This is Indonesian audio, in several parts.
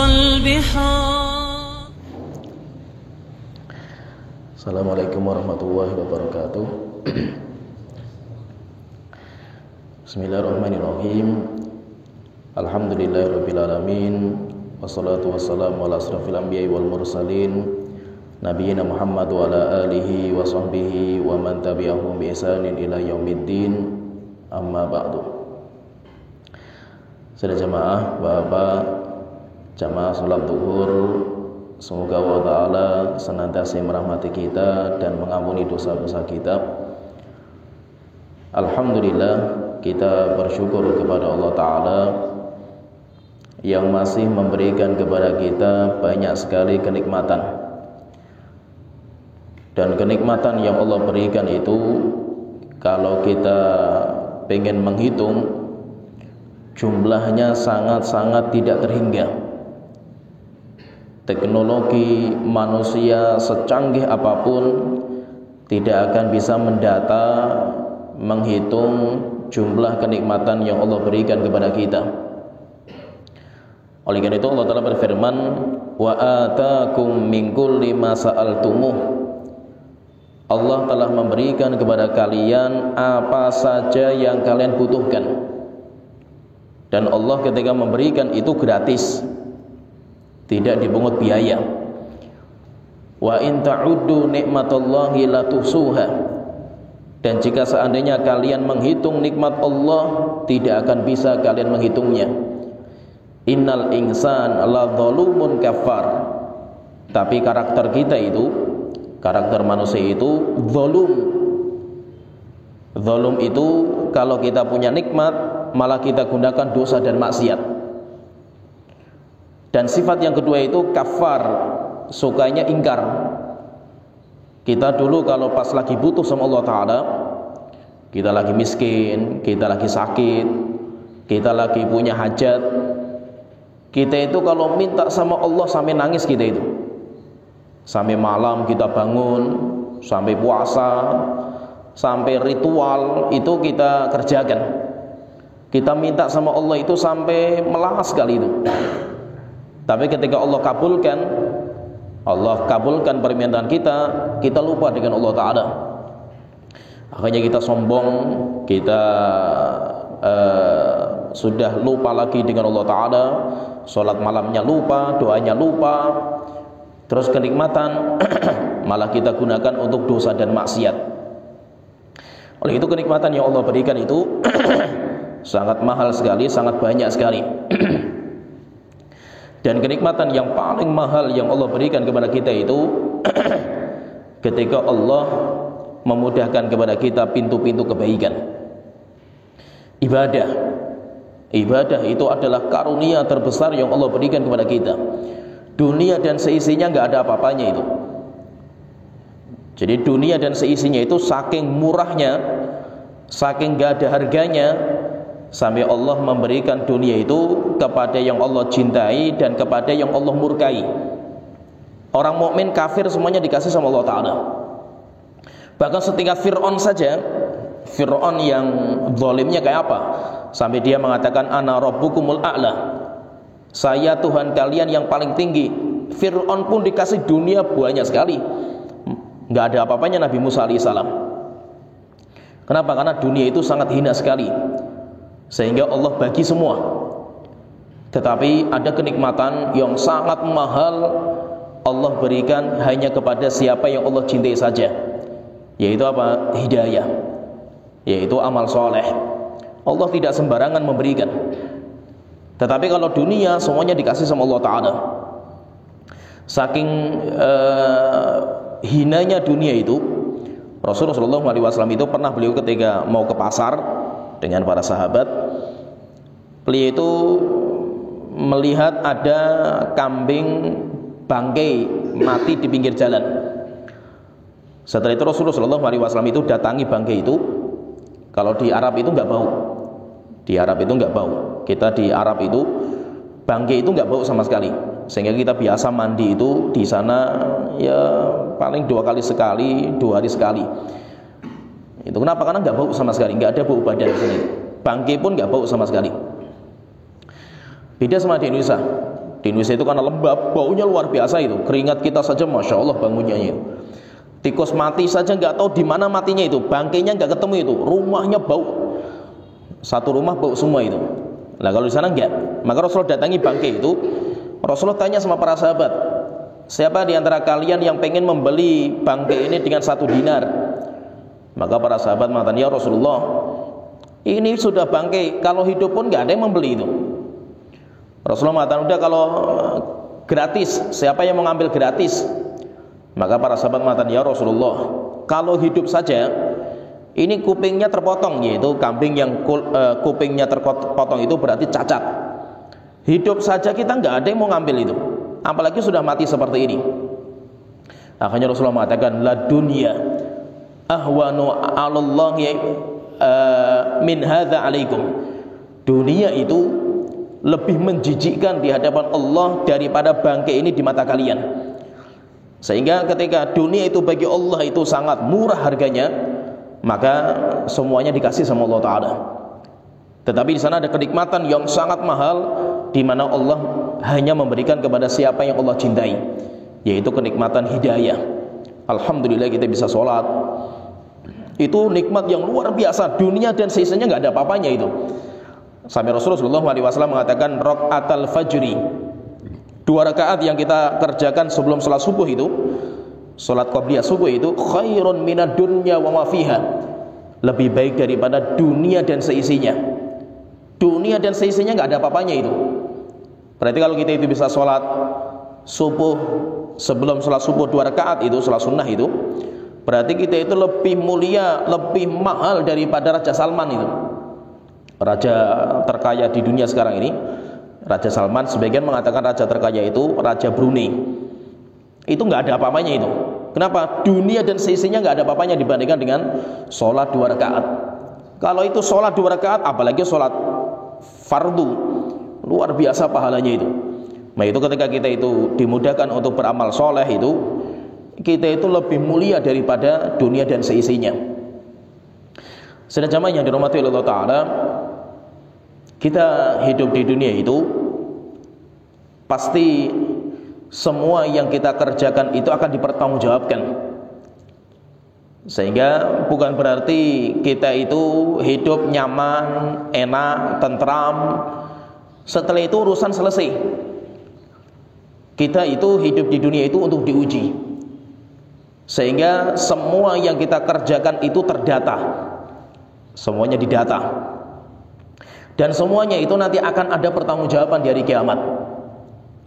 البحار. Assalamualaikum warahmatullahi wabarakatuh. Bismillahirrahmanirrahim. Alhamdulillahirabbil alamin. Wassalatu wassalamu ala asrofil anbiya'i wal mursalin nabiyina Muhammad wa ala alihi wa sahbihi wa man tabi'ahum bi ihsanin ila yaumiddin. Amma ba'du. Saudara jamaah, Bapak jamaah salat zuhur, semoga Allah Ta'ala senantiasa merahmati kita dan mengampuni dosa-dosa kita. Alhamdulillah, kita bersyukur kepada Allah Ta'ala yang masih memberikan kepada kita banyak sekali kenikmatan. Dan kenikmatan yang Allah berikan itu, kalau kita pengen menghitung, jumlahnya sangat-sangat tidak terhingga. Teknologi manusia secanggih apapun tidak akan bisa mendata, menghitung jumlah kenikmatan yang Allah berikan kepada kita. Oleh karena itu Allah Ta'ala berfirman, wa atakum min kulli ma sa'altumuh. Allah telah memberikan kepada kalian apa saja yang kalian butuhkan. Dan Allah ketika memberikan itu gratis, tidak dipungut biaya. Wa in ta'uddu nikmatallahi la tuhsuha. Dan jika seandainya kalian menghitung nikmat Allah, tidak akan bisa kalian menghitungnya. Innal insan la zalumun kafar. Tapi karakter kita itu, karakter manusia itu zalum. Zalum itu kalau kita punya nikmat malah kita gunakan dosa dan maksiat. Dan sifat yang kedua itu kafar, sukanya ingkar. Kita dulu kalau pas lagi butuh sama Allah Ta'ala, kita lagi miskin, kita lagi sakit, kita lagi punya hajat, kita itu kalau minta sama Allah sampai nangis kita itu. Sampai malam kita bangun, sampai puasa, sampai ritual itu kita kerjakan. Kita minta sama Allah itu sampai melas sekali itu. Tapi ketika Allah kabulkan permintaan kita, kita lupa dengan Allah Ta'ala. Akhirnya kita sombong, kita sudah lupa lagi dengan Allah Ta'ala. Sholat malamnya lupa, doanya lupa. Terus kenikmatan malah kita gunakan untuk dosa dan maksiat. Oleh itu kenikmatan yang Allah berikan itu sangat mahal sekali, sangat banyak sekali. Dan kenikmatan yang paling mahal yang Allah berikan kepada kita itu ketika Allah memudahkan kepada kita pintu-pintu kebaikan. Ibadah itu adalah karunia terbesar yang Allah berikan kepada kita. Dunia dan seisinya nggak ada apa-apanya itu. Jadi dunia dan seisinya itu saking murahnya, saking nggak ada harganya, sampai Allah memberikan dunia itu kepada yang Allah cintai dan kepada yang Allah murkai. Orang mukmin kafir semuanya dikasih sama Allah Ta'ala. Bahkan setingkat Fir'aun saja, Fir'aun yang zalimnya kayak apa? Sampai dia mengatakan ana rabbukumul a'la, saya Tuhan kalian yang paling tinggi. Fir'aun pun dikasih dunia banyak sekali, nggak ada apa-apanya Nabi Musa alaihissalam. Kenapa? Karena dunia itu sangat hina sekali, sehingga Allah bagi semua. Tetapi ada kenikmatan yang sangat mahal Allah berikan hanya kepada siapa yang Allah cintai saja, yaitu apa? Hidayah, yaitu amal soleh. Allah tidak sembarangan memberikan. Tetapi kalau dunia semuanya dikasih sama Allah Ta'ala. Saking hinanya dunia itu, Rasulullah SAW itu pernah, beliau ketika mau ke pasar dengan para sahabat, beliau itu melihat ada kambing bangkai mati di pinggir jalan. Setelah itu Rasulullah SAW itu datangi bangkai itu. Kalau di Arab itu nggak bau. Di Arab itu nggak bau. Kita di Arab itu bangkai itu nggak bau sama sekali. Sehingga kita biasa mandi itu di sana ya paling 2 kali sekali, 2 hari sekali. Itu kenapa? Karena nggak bau sama sekali, nggak ada bau badan di sini. Bangkai pun nggak bau sama sekali. Beda sama di Indonesia. Di Indonesia itu karena lembab, baunya luar biasa itu. Keringat kita saja Masya Allah bangunnya itu. Tikus mati saja nggak tahu di mana matinya itu, bangkainya nggak ketemu itu, rumahnya bau. Satu rumah bau semua itu. Nah kalau di sana enggak. Maka Rasulullah datangi bangkai itu. Rasulullah tanya sama para sahabat, siapa di antara kalian yang pengen membeli bangkai ini dengan 1 dinar? Maka para sahabat mengatakan, ya Rasulullah, ini sudah bangkai, kalau hidup pun nggak ada yang membeli itu. Rasulullah mengatakan, udah kalau gratis, siapa yang mau ngambil gratis? Maka para sahabat mengatakan, ya Rasulullah, kalau hidup saja, ini kupingnya terpotong, yaitu kambing yang kupingnya terpotong itu berarti cacat. Hidup saja kita nggak ada yang mau ngambil itu, apalagi sudah mati seperti ini. Akhirnya Rasulullah mengatakan, la dunya ahwanu 'alallahi min hadza 'alaikum. Dunia itu lebih menjijikkan di hadapan Allah daripada bangkai ini di mata kalian. Sehingga ketika dunia itu bagi Allah itu sangat murah harganya, maka semuanya dikasih sama Allah Ta'ala. Tetapi di sana ada kenikmatan yang sangat mahal, di mana Allah hanya memberikan kepada siapa yang Allah cintai, yaitu kenikmatan hidayah. Alhamdulillah kita bisa sholat, itu nikmat yang luar biasa. Dunia dan seisinya nggak ada apa-apanya itu. Sampai Rasulullah SAW mengatakan, rakaatul fajri, 2 rakaat yang kita kerjakan sebelum sholat subuh itu, sholat qabliyah subuh itu, khairun minad dunya wa ma fiha, lebih baik daripada dunia dan seisinya. Dunia dan seisinya nggak ada apa-apanya itu. Berarti kalau kita itu bisa sholat subuh sebelum sholat subuh 2 rakaat itu, sholat sunnah itu, berarti kita itu lebih mulia, lebih mahal daripada Raja Salman itu, raja terkaya di dunia sekarang ini. Raja Salman, sebagian mengatakan raja terkaya itu Raja Brunei. Itu nggak ada apa-apanya itu. Kenapa? Dunia dan seisinya nggak ada apa-apanya dibandingkan dengan sholat 2 rakaat. Kalau itu sholat 2 rakaat, apalagi sholat fardu, luar biasa pahalanya itu. Nah itu ketika kita itu dimudahkan untuk beramal soleh itu, kita itu lebih mulia daripada dunia dan seisinya. Sedang jamaah yang dirahmati Allah Ta'ala, kita hidup di dunia itu pasti semua yang kita kerjakan itu akan dipertanggungjawabkan. Sehingga bukan berarti kita itu hidup nyaman, enak, tentram, setelah itu urusan selesai. Kita itu hidup di dunia itu untuk diuji, sehingga semua yang kita kerjakan itu terdata, semuanya didata, dan semuanya itu nanti akan ada pertanggungjawaban di hari kiamat.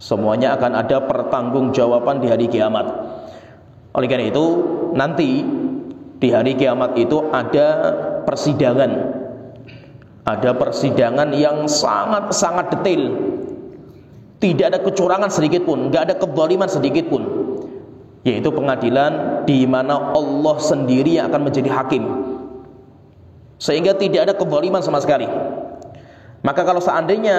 Semuanya akan ada pertanggungjawaban di hari kiamat. Oleh karena itu nanti di hari kiamat itu ada persidangan. Ada persidangan yang sangat-sangat detail. Tidak ada kecurangan sedikit pun, nggak ada kezaliman sedikit pun. Yaitu pengadilan di mana Allah sendiri yang akan menjadi hakim. Sehingga tidak ada kezaliman sama sekali. Maka kalau seandainya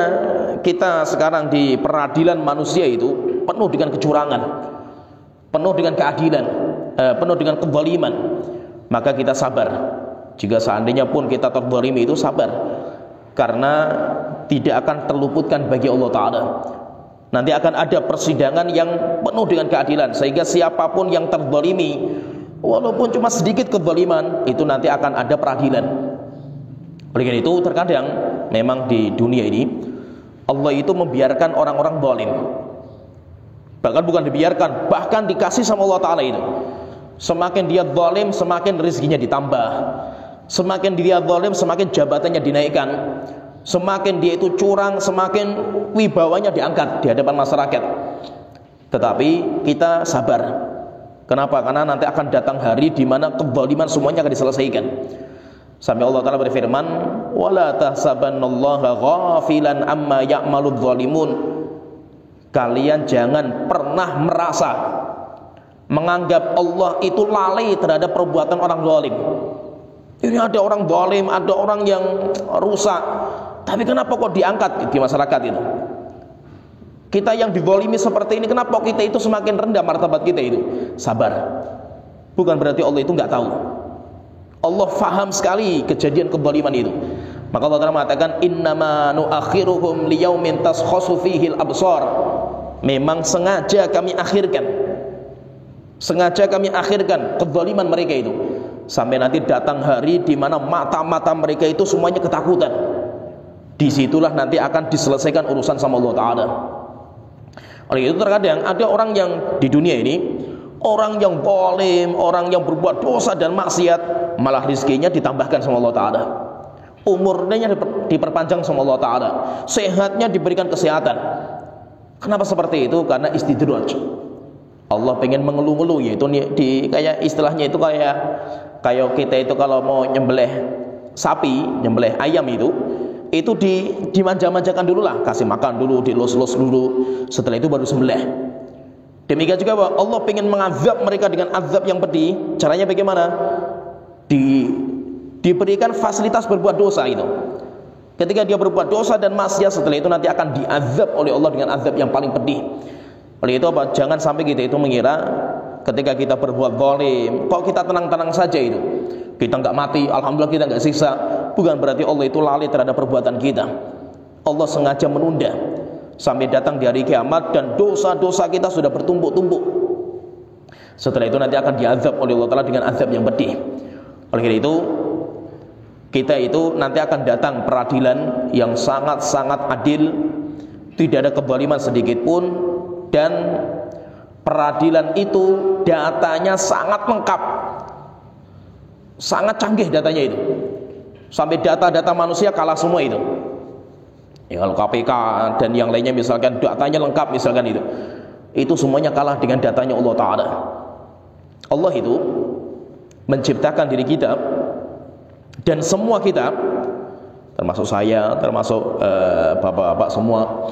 kita sekarang di peradilan manusia itu penuh dengan kecurangan, penuh dengan keadilan, penuh dengan kezaliman, maka kita sabar. Jika seandainya pun kita terzalimi itu sabar, karena tidak akan terluputkan bagi Allah Ta'ala. Nanti akan ada persidangan yang penuh dengan keadilan, sehingga siapapun yang terzalimi, walaupun cuma sedikit kezaliman, itu nanti akan ada peradilan. Oleh karena itu terkadang memang di dunia ini Allah itu membiarkan orang-orang zalim. Bahkan bukan dibiarkan, bahkan dikasih sama Allah Ta'ala itu. Semakin dia zalim, semakin rezekinya ditambah. Semakin dia zalim, semakin jabatannya dinaikkan. Semakin dia itu curang, semakin wibawanya diangkat di hadapan masyarakat. Tetapi kita sabar. Kenapa? Karena nanti akan datang hari di mana kezaliman semuanya akan diselesaikan. Sampai Allah Ta'ala berfirman, wala tahsabannallaha ghafilan amma ya'maludz zalimun. Kalian jangan pernah merasa, menganggap Allah itu lalai terhadap perbuatan orang zalim. Ini ada orang zalim, ada orang yang rusak, tapi kenapa kok diangkat di masyarakat itu? Kita yang dizalimi seperti ini, kenapa kita itu semakin rendah martabat kita itu? Sabar. Bukan berarti Allah itu nggak tahu. Allah faham sekali kejadian kezaliman itu. Maka Allah Ta'ala mengatakan, innama nuakhiruhum liyaumin taskhasu fihi al-absar. Memang sengaja kami akhirkan, kezaliman mereka itu, sampai nanti datang hari di mana mata-mata mereka itu semuanya ketakutan. Disitulah nanti akan diselesaikan urusan sama Allah Ta'ala. Oleh itu terkadang ada orang yang di dunia ini, orang yang zalim, orang yang berbuat dosa dan maksiat, malah rizkinya ditambahkan sama Allah Ta'ala, umurnya diperpanjang sama Allah Ta'ala, sehatnya diberikan kesehatan. Kenapa seperti itu? Karena istidraj. Allah pengen mengeluh-ngeluh, yaitu kayak istilahnya itu kayak kita itu kalau mau nyembelih sapi, nyembelih ayam itu dimanja-manjakan dulu lah, kasih makan dulu, dilus-lus dulu, setelah itu baru sembelih. Demikian juga bahwa Allah pengen mengazab mereka dengan azab yang pedih. Caranya bagaimana? Diberikan fasilitas berbuat dosa itu. Ketika dia berbuat dosa dan maksiat, setelah itu nanti akan diazab oleh Allah dengan azab yang paling pedih. Oleh itu apa? Jangan sampai kita itu mengira ketika kita berbuat zalim, kok kita tenang-tenang saja itu, kita nggak mati, alhamdulillah kita nggak siksa. Bukan berarti Allah itu lalai terhadap perbuatan kita. Allah sengaja menunda sampai datang di hari kiamat dan dosa-dosa kita sudah bertumpuk-tumpuk. Setelah itu nanti akan diazab oleh Allah Ta'ala dengan azab yang pedih. Oleh karena itu, kita itu nanti akan datang peradilan yang sangat-sangat adil, tidak ada kezaliman sedikit pun, dan peradilan itu datanya sangat lengkap, sangat canggih datanya itu, sampai data-data manusia kalah semua itu. Ya, kalau KPK dan yang lainnya misalkan datanya lengkap misalkan itu semuanya kalah dengan datanya Allah Ta'ala. Allah itu menciptakan diri kita dan semua kita, termasuk saya, termasuk bapak-bapak semua,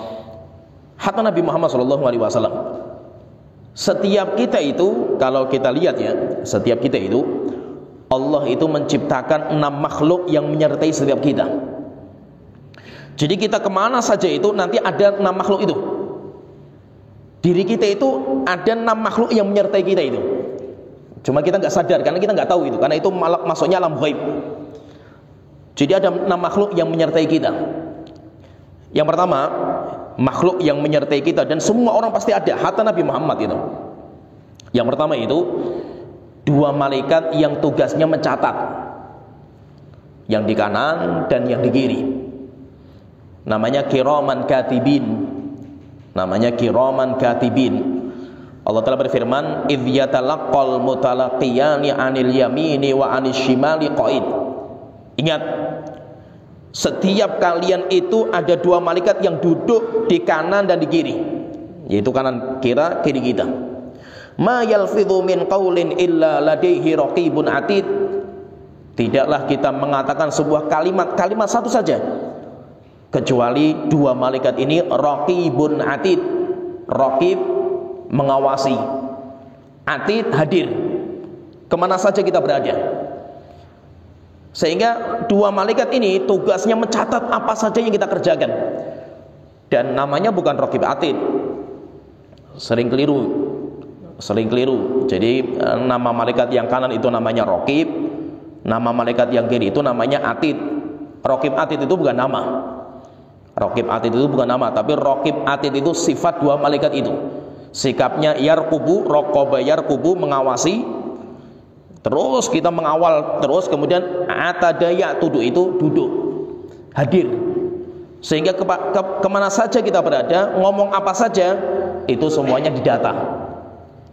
hatta Nabi Muhammad SAW, setiap kita itu, kalau kita lihat ya, setiap kita itu Allah itu menciptakan 6 makhluk yang menyertai setiap kita. Jadi kita kemana saja itu nanti ada 6 makhluk itu. Diri kita itu ada 6 makhluk yang menyertai kita itu. Cuma kita nggak sadar karena kita nggak tahu itu, karena itu masuknya alam ghaib. Jadi ada 6 makhluk yang menyertai kita. Yang pertama, makhluk yang menyertai kita dan semua orang pasti ada, hatta Nabi Muhammad itu. Yang pertama itu 2 malaikat yang tugasnya mencatat, yang di kanan dan yang di kiri. Namanya kiraman katibin. Namanya kiraman katibin. Allah Ta'ala berfirman, idh yatalaqqal mutalaqiyani 'anil yamini wa 'anil shimali qa'id. Ingat, setiap kalian itu ada 2 malaikat yang duduk di kanan dan di kiri, yaitu kanan kita, kiri kita. Ma yalfidhu min qaulin illa ladaihi raqibun atid. Tidaklah kita mengatakan sebuah kalimat satu saja, kecuali 2 malaikat ini raqibun atid. Raqib mengawasi, atid hadir kemana saja kita berada. Sehingga 2 malaikat ini tugasnya mencatat apa saja yang kita kerjakan. Dan namanya bukan raqib atid. Sering keliru. Jadi nama malaikat yang kanan itu namanya raqib, nama malaikat yang kiri itu namanya atid. Raqib atid itu bukan nama. Raqib atid itu bukan nama, tapi raqib atid itu sifat 2 malaikat itu. Sikapnya yarqubu, raqaba yarqubu, mengawasi. Terus kita mengawal terus, kemudian atadaya tuduh itu duduk, hadir. Sehingga kemana saja kita berada, ngomong apa saja, itu semuanya didata,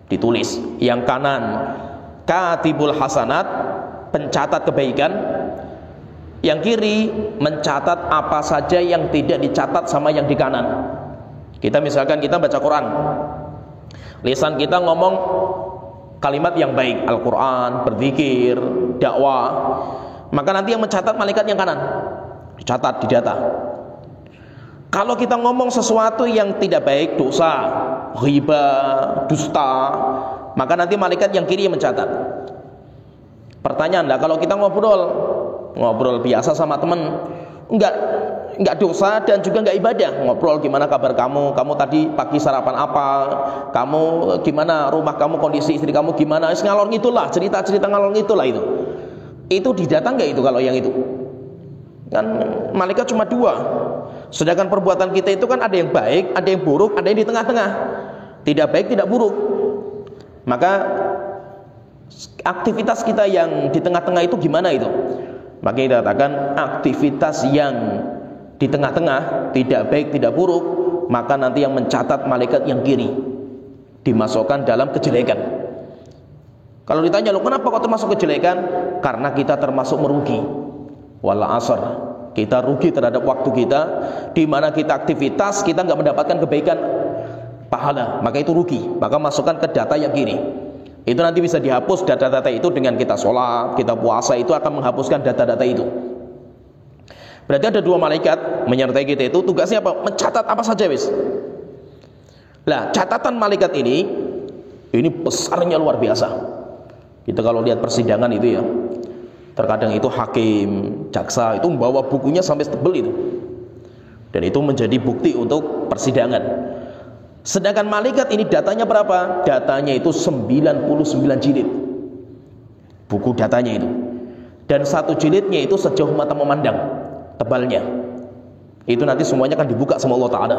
ditulis. Yang kanan katibul hasanat, pencatat kebaikan. Yang kiri mencatat apa saja yang tidak dicatat sama yang di kanan. Kita misalkan kita baca Quran, lisan kita ngomong kalimat yang baik, Al-Quran, berzikir, dakwah, maka nanti yang mencatat malaikat yang kanan, dicatat, didata. Kalau kita ngomong sesuatu yang tidak baik, dosa, ghibah, dusta, maka nanti malaikat yang kiri yang mencatat. Pertanyaan, kalau kita ngobrol biasa sama teman, enggak dosa dan juga enggak ibadah, ngobrol gimana kabar kamu tadi pagi sarapan apa, kamu gimana, rumah kamu, kondisi istri kamu gimana, ngalor ngitulah, cerita ngalor ngitulah, itu didata enggak itu? Kalau yang itu kan malaikat cuma 2, Sedangkan perbuatan kita itu kan ada yang baik, ada yang buruk, ada yang di tengah-tengah. Tidak baik, tidak buruk. Maka aktivitas kita yang di tengah-tengah itu gimana itu? Maka kita katakan aktivitas yang di tengah-tengah, tidak baik, tidak buruk, maka nanti yang mencatat malaikat yang kiri dimasukkan dalam kejelekan. Kalau ditanya, loh kenapa kau termasuk kejelekan? Karena kita termasuk merugi. Wal asr, kita rugi terhadap waktu kita, di mana kita aktivitas kita nggak mendapatkan kebaikan pahala, maka itu rugi. Maka masukkan ke data yang kiri. Itu nanti bisa dihapus data-data itu dengan kita sholat, kita puasa, itu akan menghapuskan data-data itu. Berarti ada dua malaikat menyertai kita itu, tugasnya apa? Mencatat apa saja wis. Lah, catatan malaikat ini besarnya luar biasa. Kita kalau lihat persidangan itu ya, terkadang itu hakim, jaksa itu membawa bukunya sampai setebel itu. Dan itu menjadi bukti untuk persidangan. Sedangkan malaikat ini datanya berapa? Datanya itu 99 jilid. Buku datanya itu. Dan satu jilidnya itu sejauh mata memandang tebalnya. Itu nanti semuanya akan dibuka sama Allah Ta'ala.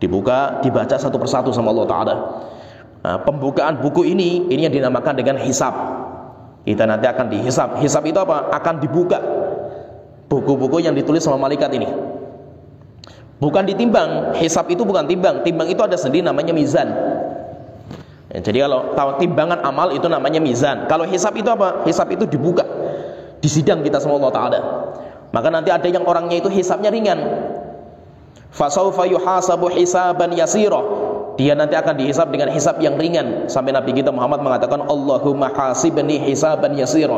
Dibuka, dibaca satu persatu sama Allah Ta'ala. Nah, pembukaan buku ini yang dinamakan dengan hisab. Kita nanti akan dihisab. Hisab itu apa? Akan dibuka buku-buku yang ditulis sama malaikat ini. Bukan ditimbang. Hisab itu bukan timbang. Timbang itu ada sendiri namanya mizan. Ya, jadi kalau tahu timbangan amal itu namanya mizan. Kalau hisab itu apa? Hisab itu dibuka, disidang kita sama Allah Ta'ala. Maka nanti ada yang orangnya itu hisabnya ringan. Fasaufa yuhasabu hisaban yasira. Dia nanti akan dihisab dengan hisab yang ringan. Sampai Nabi kita Muhammad mengatakan, Allahumma hasibni hisaban yasira.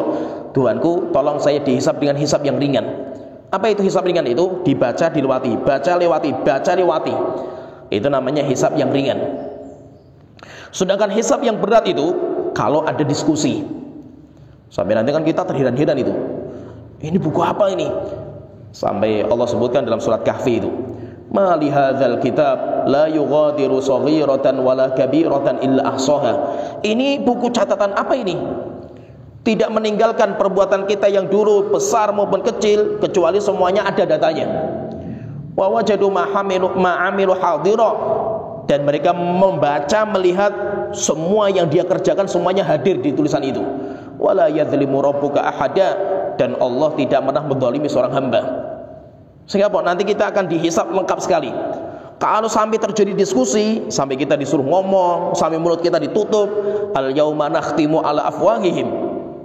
Tuhanku, tolong saya dihisab dengan hisab yang ringan. Apa itu hisab ringan itu? Dibaca dilewati, baca lewati, baca lewati. Itu namanya hisab yang ringan. Sedangkan hisab yang berat itu kalau ada diskusi. Sampai nanti kan kita terheran-heran itu. Ini buku apa ini? Sampai Allah sebutkan dalam surat Kahfi itu. Ma li hadzal kitab la yughadiru shaghiratan wala kabiratan illa ahsaha. Ini buku catatan apa ini? Tidak meninggalkan perbuatan kita yang dulu besar maupun kecil, kecuali semuanya ada datanya. Wa wajadu ma amilu hadira. Dan mereka membaca, melihat semua yang dia kerjakan semuanya hadir di tulisan itu. Wala yadzlimu rabbuka ahada. Dan Allah tidak pernah menzalimi seorang hamba. Sehingga nanti kita akan dihisab lengkap sekali. Kalau sampai terjadi diskusi, sampai kita disuruh ngomong, sampai mulut kita ditutup, al yauma nakhtimu ala afwahihim,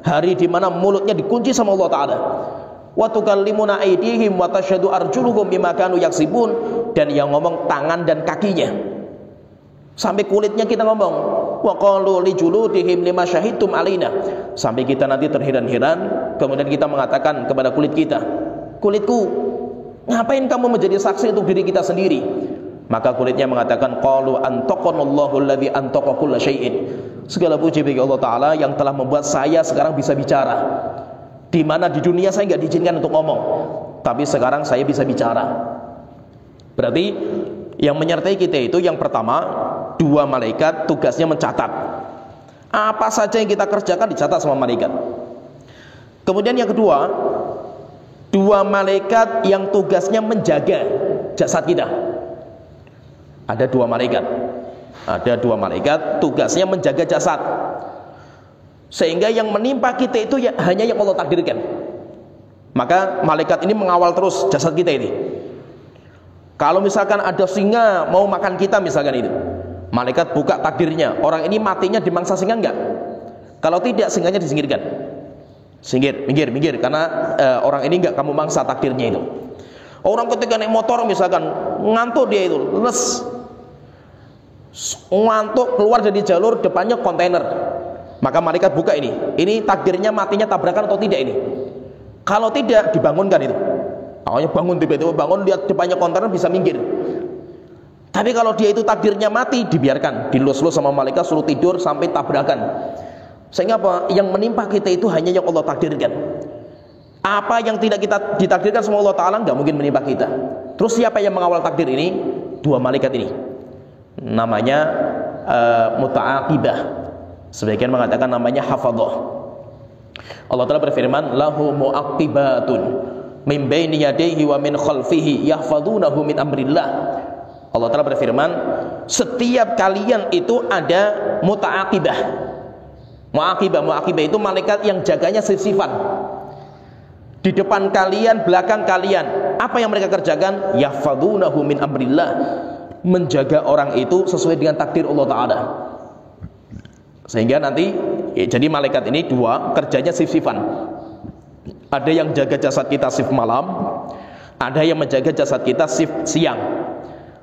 hari di mana mulutnya dikunci sama Allah Ta'ala. Wa tukallimuna aydihim wa tashhadu arjuluhum bima kanu yaksibun. Dan yang ngomong tangan dan kakinya, sampai kulitnya kita ngomong. Wa qalu li juludihim lima syahidtum alaina. Sampai kita nanti terheran-heran, kemudian kita mengatakan kepada kulit kita, kulitku, ngapain kamu menjadi saksi untuk diri kita sendiri? Maka kulitnya mengatakan, qalu antaqanallahu alladzi antaqa kulla syai'in. Segala puji bagi Allah Ta'ala yang telah membuat saya sekarang bisa bicara. Di mana di dunia saya nggak diizinkan untuk ngomong, tapi sekarang saya bisa bicara. Berarti yang menyertai kita itu yang pertama, dua malaikat tugasnya mencatat. Apa saja yang kita kerjakan dicatat sama malaikat. Kemudian yang kedua, dua malaikat yang tugasnya menjaga jasad kita. Ada dua malaikat. Ada dua malaikat tugasnya menjaga jasad. Sehingga yang menimpa kita itu ya, hanya yang Allah takdirkan. Maka malaikat ini mengawal terus jasad kita ini. Kalau misalkan ada singa mau makan kita misalkan itu, malaikat buka takdirnya. Orang ini matinya dimangsa singa enggak? Kalau tidak, singanya disingkirkan. Minggir, karena orang ini enggak kamu mangsa takdirnya itu. Orang ketika naik motor misalkan ngantuk dia itu, ngantuk keluar dari jalur, depannya kontainer. Maka malaikat buka ini takdirnya matinya tabrakan atau tidak ini. Kalau tidak, dibangunkan itu. Awalnya bangun, tiba-tiba bangun, lihat depannya kontainer, bisa minggir. Tapi kalau dia itu takdirnya mati, dibiarkan, dilus-lus sama malaikat, suruh tidur sampai tabrakan. Sehingga apa? Yang menimpa kita itu hanya yang Allah takdirkan. Apa yang tidak kita ditakdirkan sama Allah Ta'ala nggak mungkin menimpa kita. Terus siapa yang mengawal takdir ini? Dua malaikat ini. Namanya muta'aqibah. Sebagian mengatakan namanya hafadhah. Allah Ta'ala berfirman, lahu mu'aqibatun min baini yadayhi wa min khalfihi yahfazunahu min amrillah. Allah Ta'ala berfirman, setiap kalian itu ada muta'aqibah. Mu'aqibah itu malaikat yang jaganya sif-sifan. Di depan kalian, belakang kalian. Apa yang mereka kerjakan? Yahfazunahu min amrillah, menjaga orang itu sesuai dengan takdir Allah Ta'ala. Sehingga nanti jadi malaikat ini dua, kerjanya sif-sifan. Ada yang jaga jasad kita shift malam, ada yang menjaga jasad kita shift siang.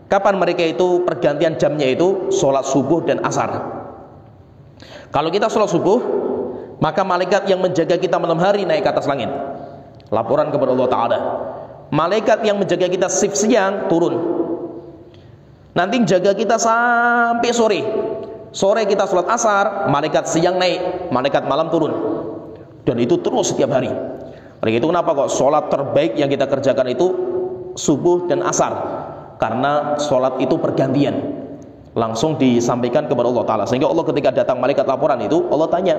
Kapan mereka itu pergantian jamnya itu? Sholat subuh dan asar. Kalau kita sholat subuh, maka malaikat yang menjaga kita malam hari naik ke atas langit, laporan kepada Allah Ta'ala. Malaikat yang menjaga kita shift siang turun, nanti jaga kita sampai sore. Sore kita sholat asar, malaikat siang naik, malaikat malam turun. Dan itu terus setiap hari. Oleh itu kenapa kok sholat terbaik yang kita kerjakan itu subuh dan asar? Karena sholat itu pergantian, langsung disampaikan kepada Allah Ta'ala. Sehingga Allah ketika datang malaikat laporan itu, Allah tanya,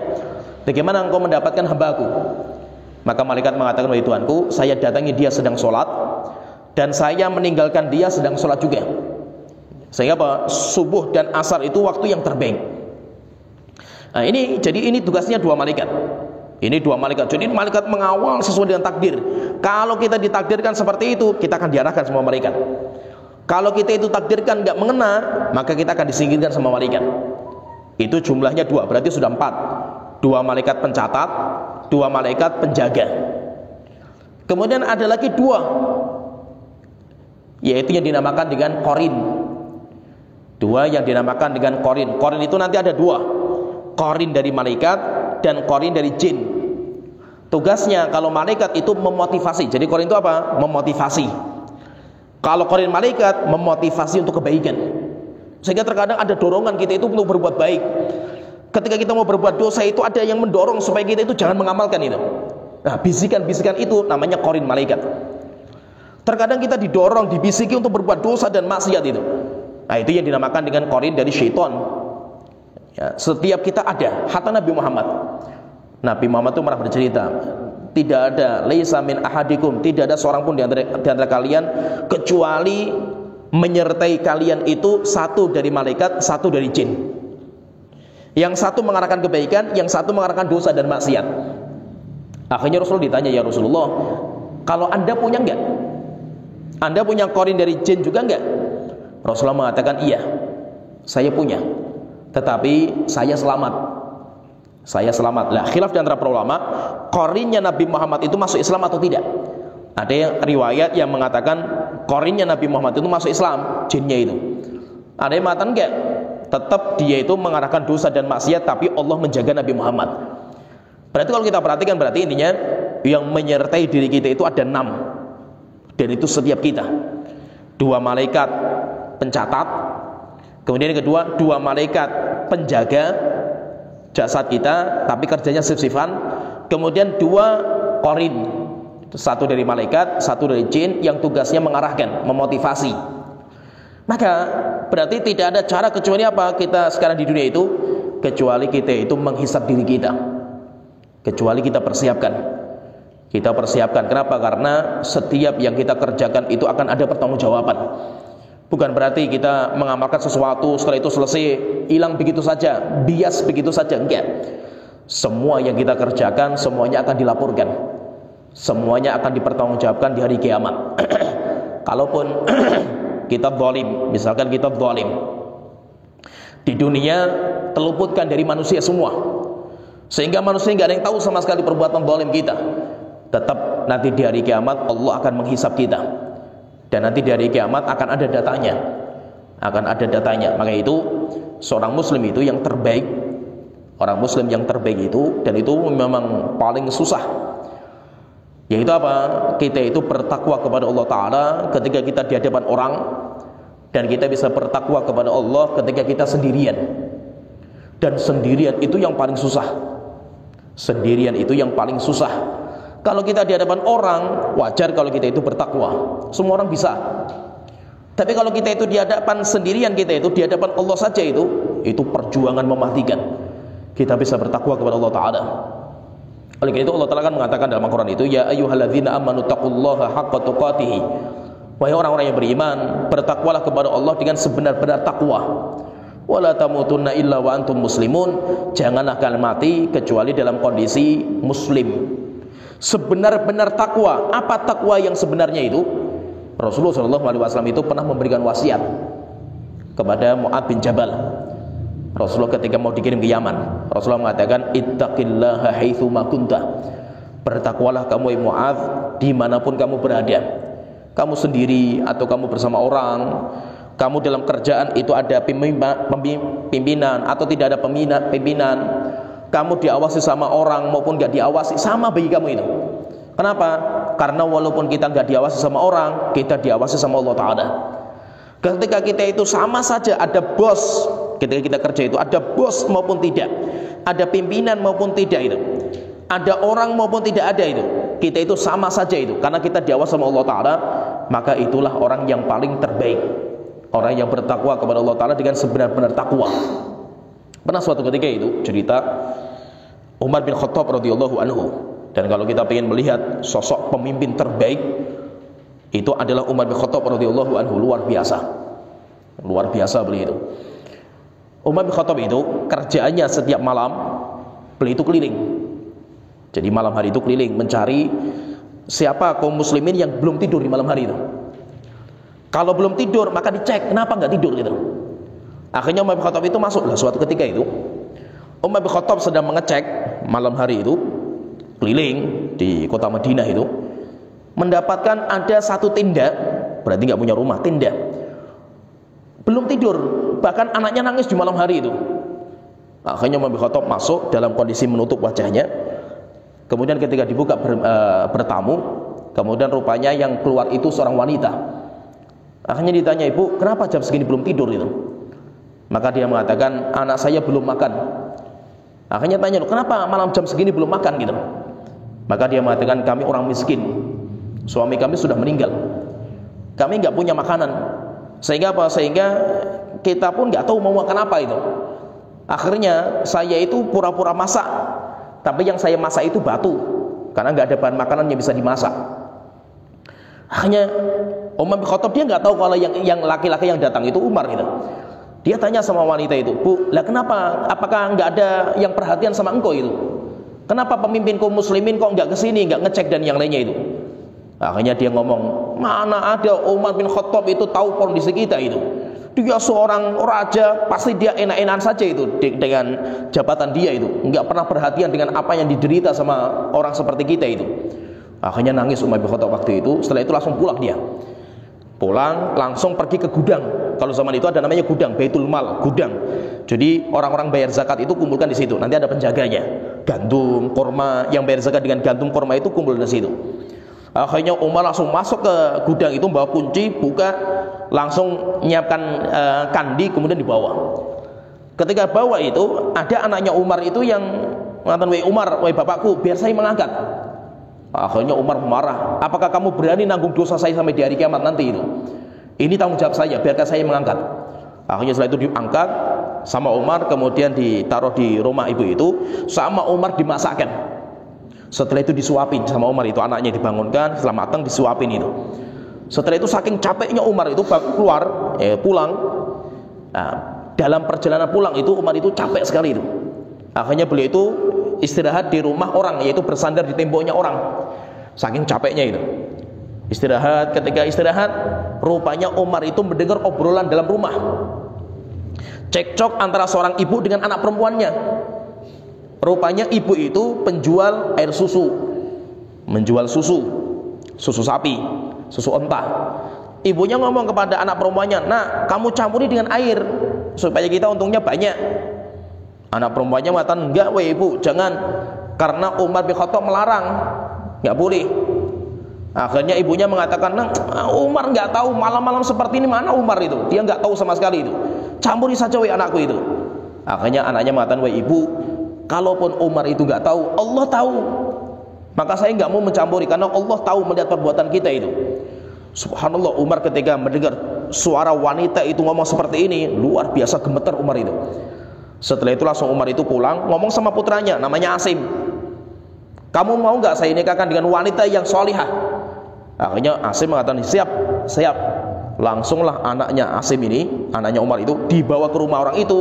bagaimana engkau mendapatkan hambaku? Maka malaikat mengatakan, wahai Tuhanku, saya datangi dia sedang sholat, dan saya meninggalkan dia sedang sholat juga. Sehingga apa? Subuh dan asar itu waktu yang terbaik. Nah jadi ini tugasnya dua malaikat. Ini dua malaikat. Jadi malaikat mengawal sesuai dengan takdir. Kalau kita ditakdirkan seperti itu, kita akan diarahkan sama malaikat. Kalau kita itu takdirkan nggak mengena, maka kita akan disingkirkan sama malaikat. Itu jumlahnya dua, berarti sudah 4. 2 malaikat pencatat, 2 malaikat penjaga. Kemudian ada lagi 2, yaitu yang dinamakan dengan korin. 2 yang dinamakan dengan korin. Korin itu nanti ada 2, korin dari malaikat dan korin dari jin. Tugasnya kalau malaikat itu memotivasi. Jadi korin itu apa? Memotivasi. Kalau korin malaikat memotivasi untuk kebaikan. Sehingga terkadang ada dorongan kita itu untuk berbuat baik. Ketika kita mau berbuat dosa itu ada yang mendorong supaya kita itu jangan mengamalkan itu. Nah, bisikan-bisikan itu namanya korin malaikat. Terkadang kita didorong, dibisiki untuk berbuat dosa dan maksiat itu. Nah, itu yang dinamakan dengan korin dari syaitan. Ya, setiap kita ada. Hatta Nabi Muhammad. Nabi Muhammad itu pernah bercerita, tidak ada laisa min ahadikum, tidak ada seorang pun di antara kalian kecuali menyertai kalian itu 1 dari malaikat, 1 dari jin. Yang satu mengarahkan kebaikan, yang satu mengarahkan dosa dan maksiat. Akhirnya Rasulullah ditanya, ya Rasulullah, kalau anda punya enggak? Anda punya korin dari jin juga enggak? Rasulullah mengatakan, iya, saya punya, tetapi saya selamat. Saya selamat. Lah, khilaf di antara para ulama, korinnya Nabi Muhammad itu masuk Islam atau tidak? Ada yang riwayat yang mengatakan korinnya Nabi Muhammad itu masuk Islam, jinnya itu. Ada yang mengatakan enggak, tetap dia itu mengarahkan dosa dan maksiat, tapi Allah menjaga Nabi Muhammad. Berarti kalau kita perhatikan, berarti intinya yang menyertai diri kita itu ada 6, dan itu setiap kita. 2 malaikat pencatat, kemudian yang kedua 2 malaikat penjaga jasad kita, tapi kerjanya sif-sifan. Kemudian 2 korin, 1 dari malaikat, 1 dari jin, yang tugasnya mengarahkan, memotivasi. Maka berarti tidak ada cara kecuali apa kita sekarang di dunia itu, kecuali kita itu menghisap diri kita, kecuali kita persiapkan. Kita persiapkan. Kenapa? Karena setiap yang kita kerjakan itu akan ada pertanggungjawaban. Bukan berarti kita mengamalkan sesuatu, setelah itu selesai, hilang begitu saja, bias begitu saja. Enggak. Semua yang kita kerjakan, semuanya akan dilaporkan. Semuanya akan dipertanggungjawabkan di hari kiamat. Kalaupun kita zalim, misalkan kita zalim, di dunia terluputkan dari manusia semua, sehingga manusia nggak ada yang tahu sama sekali perbuatan zalim kita. Tetap nanti di hari kiamat Allah akan menghisap kita. Dan nanti dari kiamat akan ada datanya. Maka itu seorang muslim itu yang terbaik, orang muslim yang terbaik itu, dan itu memang paling susah, yaitu apa? Kita itu bertakwa kepada Allah Ta'ala ketika kita di hadapan orang, dan kita bisa bertakwa kepada Allah ketika kita sendirian. Dan sendirian itu yang paling susah. Sendirian itu yang paling susah. Kalau kita di hadapan orang, wajar kalau kita itu bertakwa. Semua orang bisa. Tapi kalau kita itu di hadapan sendirian, kita itu di hadapan Allah saja itu perjuangan mematikan. Kita bisa bertakwa kepada Allah Ta'ala. Oleh karena itu Allah Ta'ala kan mengatakan dalam Al-Quran itu, ya ayyuhalladzina amanu taqullaha haqqa tuqatih. Wahai orang-orang yang beriman, bertakwalah kepada Allah dengan sebenar-benar takwa. Wala tamutunna illa wa antum muslimun. Janganlah kalian mati kecuali dalam kondisi muslim. Sebenar-benar takwa. Apa takwa yang sebenarnya itu? Rasulullah SAW itu pernah memberikan wasiat kepada Mu'adz bin Jabal. Rasulullah ketika mau dikirim ke Yaman, Rasulullah mengatakan, ittaqillaha haitsu ma kunta. Bertakwalah kamu Mu'adz dimanapun kamu berada. Kamu sendiri atau kamu bersama orang, kamu dalam kerjaan itu ada pimpinan atau tidak ada pimpinan, kamu diawasi sama orang maupun gak diawasi, sama bagi kamu itu. Kenapa? Karena walaupun kita gak diawasi sama orang, kita diawasi sama Allah Ta'ala. Ketika kita itu sama saja, ada bos. Ketika kita kerja itu ada bos maupun tidak, ada pimpinan maupun tidak itu, ada orang maupun tidak ada itu, kita itu sama saja itu. Karena kita diawasi sama Allah Ta'ala, maka itulah orang yang paling terbaik, orang yang bertakwa kepada Allah Ta'ala dengan sebenar-benar takwa. Pernah suatu ketika itu cerita Umar bin Khattab radhiyallahu anhu. Dan kalau kita ingin melihat sosok pemimpin terbaik, itu adalah Umar bin Khattab radhiyallahu anhu. Luar biasa, luar biasa beliau itu. Umar bin Khattab itu kerjaannya setiap malam beliau itu keliling. Jadi malam hari itu keliling mencari siapa kaum muslimin yang belum tidur di malam hari itu. Kalau belum tidur maka dicek kenapa nggak tidur gitu. Akhirnya Umar bin Khattab itu masuk. Lah suatu ketika itu Umar bin Khattab sedang mengecek malam hari itu, keliling di kota Madinah itu, mendapatkan ada satu tenda, berarti nggak punya rumah, tenda, belum tidur, bahkan anaknya nangis di malam hari itu. Akhirnya Umar bin Khattab masuk dalam kondisi menutup wajahnya. Kemudian ketika dibuka bertamu, kemudian rupanya yang keluar itu seorang wanita. Akhirnya ditanya, ibu kenapa jam segini belum tidur itu? Maka dia mengatakan, anak saya belum makan. Akhirnya tanya, kenapa malam jam segini belum makan gitu? Maka dia mengatakan, kami orang miskin, suami kami sudah meninggal, kami nggak punya makanan. Sehingga apa? Sehingga kita pun nggak tahu mau makan apa itu. Akhirnya saya itu pura-pura masak, tapi yang saya masak itu batu, karena nggak ada bahan makanan yang bisa dimasak. Akhirnya Umar bin Khattab dia nggak tahu kalau yang laki-laki yang datang itu Umar gitu. Dia tanya sama wanita itu, bu, lah kenapa? Apakah nggak ada yang perhatian sama engkau itu? Kenapa pemimpin kaum muslimin kok nggak kesini, nggak ngecek dan yang lainnya itu? Akhirnya dia ngomong, mana ada Umar bin Khattab itu tahu kondisi kita itu. Dia seorang raja, pasti dia enak-enakan saja itu dengan jabatan dia itu. Nggak pernah perhatian dengan apa yang diderita sama orang seperti kita itu. Akhirnya nangis Umar bin Khattab waktu itu. Setelah itu langsung pulang dia. Pulang langsung pergi ke gudang. Kalau zaman itu ada namanya gudang, Baitul Mal, gudang. Jadi orang-orang bayar zakat itu kumpulkan di situ. Nanti ada penjaganya. Gandum, kurma, yang bayar zakat dengan gandum, kurma itu kumpul di situ. Akhirnya Umar langsung masuk ke gudang itu, bawa kunci, buka, langsung nyiapkan kandi, kemudian dibawa. Ketika bawa itu, ada anaknya Umar itu yang mengatakan, wahai Umar, wahai bapakku, biar saya mengangkat. Akhirnya Umar marah, apakah kamu berani nanggung dosa saya sampai di hari kiamat nanti itu? Ini tanggung jawab saya, biarkan saya mengangkat. Akhirnya setelah itu diangkat sama Umar, kemudian ditaruh di rumah ibu itu, sama Umar dimasakkan. Setelah itu disuapin sama Umar itu, anaknya dibangunkan, setelah matang disuapin itu. Setelah itu saking capeknya Umar itu keluar, pulang. Nah, dalam perjalanan pulang itu Umar itu capek sekali itu. Akhirnya beliau itu istirahat di rumah orang, yaitu bersandar di temboknya orang. Saking capeknya itu. Istirahat, ketika istirahat, rupanya Umar itu mendengar obrolan dalam rumah. Cekcok antara seorang ibu dengan anak perempuannya. Rupanya ibu itu penjual air susu, menjual susu sapi, susu onta. Ibunya ngomong kepada anak perempuannya, nah kamu campuri dengan air supaya kita untungnya banyak. Anak perempuannya mengatakan, enggak weh ibu, jangan, karena Umar bin Khattab melarang, enggak boleh. Akhirnya ibunya mengatakan, nah Umar enggak tahu, malam-malam seperti ini mana Umar itu, dia enggak tahu sama sekali itu, campuri saja weh anakku itu. Akhirnya anaknya mengatakan, weh ibu, kalaupun Umar itu enggak tahu, Allah tahu, maka saya enggak mau mencampuri, karena Allah tahu melihat perbuatan kita itu. Subhanallah, Umar ketika mendengar suara wanita itu ngomong seperti ini, luar biasa gemeter Umar itu. Setelah itu langsung Umar itu pulang, ngomong sama putranya namanya Asim, kamu mau nggak saya nikahkan dengan wanita yang solihah? Akhirnya Asim mengatakan, siap, siap. Langsunglah anaknya Asim ini, anaknya Umar itu, dibawa ke rumah orang itu,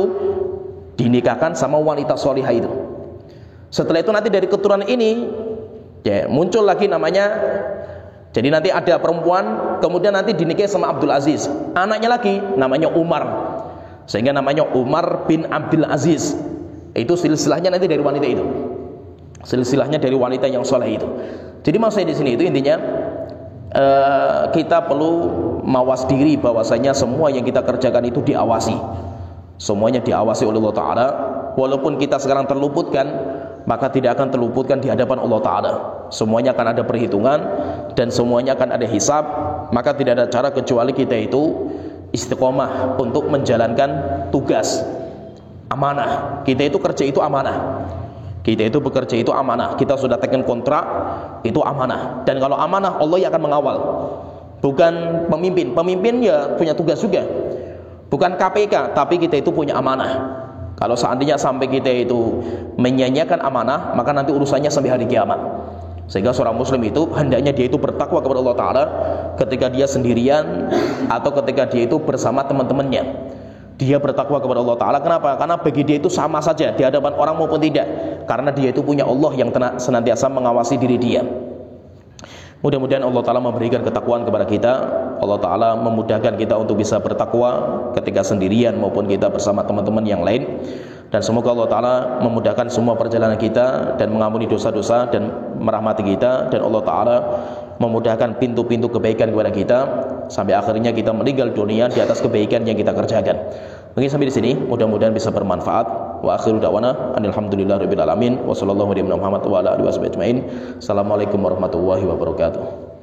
dinikahkan sama wanita solihah itu. Setelah itu nanti dari keturunan ini ya, muncul lagi namanya, jadi nanti ada perempuan, kemudian nanti dinikahi sama Abdul Aziz, anaknya lagi namanya Umar, sehingga namanya Umar bin Abdul Aziz. Itu silsilahnya nanti dari wanita itu, silsilahnya dari wanita yang soleh itu. Jadi maksudnya di sini itu intinya, kita perlu mawas diri bahwasanya semua yang kita kerjakan itu diawasi, semuanya diawasi oleh Allah Ta'ala. Walaupun kita sekarang terluputkan, maka tidak akan terluputkan di hadapan Allah Ta'ala. Semuanya akan ada perhitungan dan semuanya akan ada hisab. Maka tidak ada cara kecuali kita itu istiqomah untuk menjalankan tugas amanah. Kita itu kerja itu amanah, kita itu bekerja itu amanah. Kita sudah tekan kontrak, itu amanah. Dan kalau amanah, Allah yang akan mengawal, bukan pemimpin. Pemimpin ya punya tugas juga, bukan KPK, tapi kita itu punya amanah. Kalau seandainya sampai kita itu menyanyiakan amanah, maka nanti urusannya sampai hari kiamat. Sehingga seorang muslim itu hendaknya dia itu bertakwa kepada Allah Ta'ala ketika dia sendirian atau ketika dia itu bersama teman-temannya. Dia bertakwa kepada Allah Ta'ala. Kenapa? Karena bagi dia itu sama saja di hadapan orang maupun tidak, karena dia itu punya Allah yang senantiasa mengawasi diri dia. Mudah-mudahan Allah Ta'ala memberikan ketakwaan kepada kita. Allah Ta'ala memudahkan kita untuk bisa bertakwa ketika sendirian maupun kita bersama teman-teman yang lain. Dan semoga Allah Ta'ala memudahkan semua perjalanan kita dan mengampuni dosa-dosa dan merahmati kita. Dan Allah Ta'ala memudahkan pintu-pintu kebaikan kepada kita sampai akhirnya kita meninggal dunia di atas kebaikan yang kita kerjakan. Mungkin sampai di sini, mudah-mudahan bisa bermanfaat. Wa akhiru da'wana alhamdulillahirabbil alamin wa sallallahu alaihi wa sallam. Assalamualaikum warahmatullahi wabarakatuh.